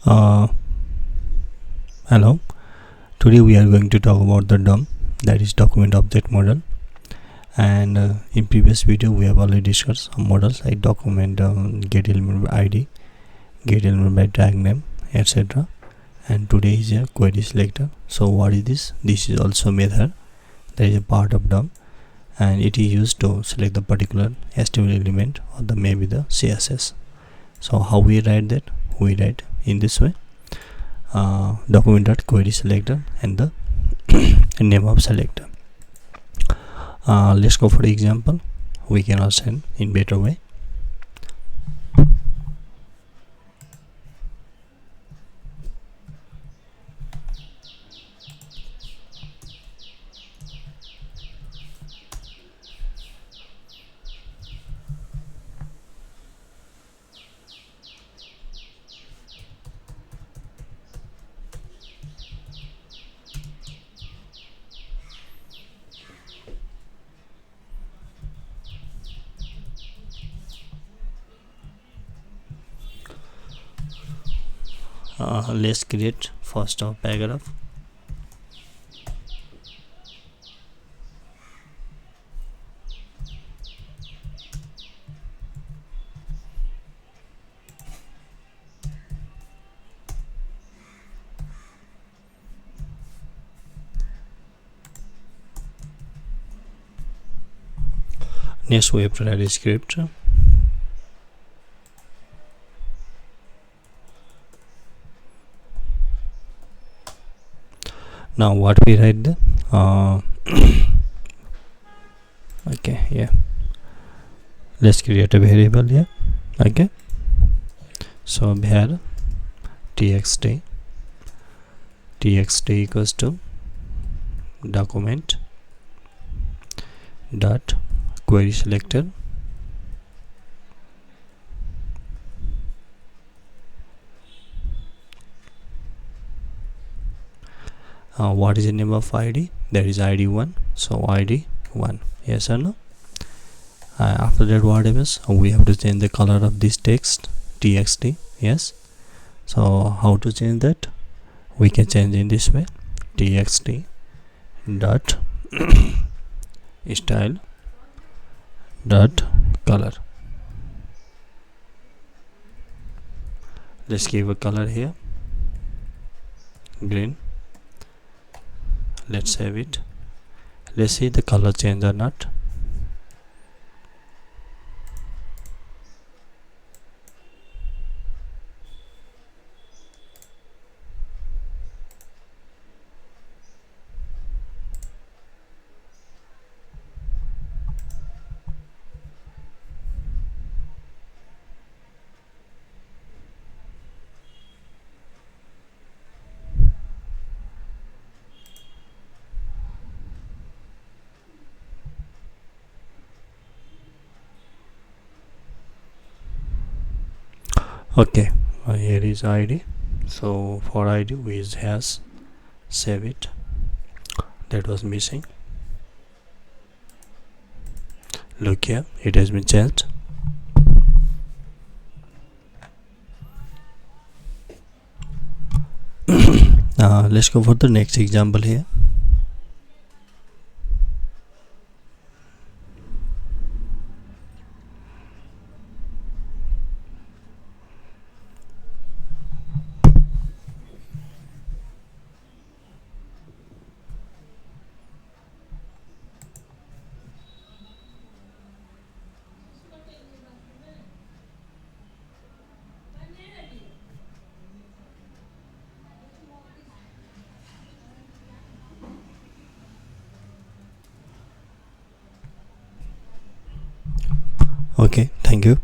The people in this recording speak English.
Uh, Hello. Today we are going to talk about the DOM, that is document object model. And in previous video we have already discussed some models like document get element by ID, get element by tag name, etc. And today is a query selector. So what is this? This is also method that is a part of DOM, and it is used to select the particular HTML element or the maybe the CSS. So how we write that? We write in this way: document.querySelector and the name of selector. Let's go for the example. We can also send in better way. Let's create first of paragraph. Next we have to write a script. Now what we write the okay, yeah, let's create a variable here. Okay, so var txt equals to document dot query selector what is the name of ID? That is ID1. So ID1, yes or no? After that, what happens? We have to change the color of this text txt. Yes. So how to change that? We can change in this way: txt dot style dot color. Let's give a color here, green. Let's save it. Let's see the color change or not. Okay, here is ID. So for ID we has save it. That was missing. Look here, it has been changed. Let's go for the next example here. Okay, thank you.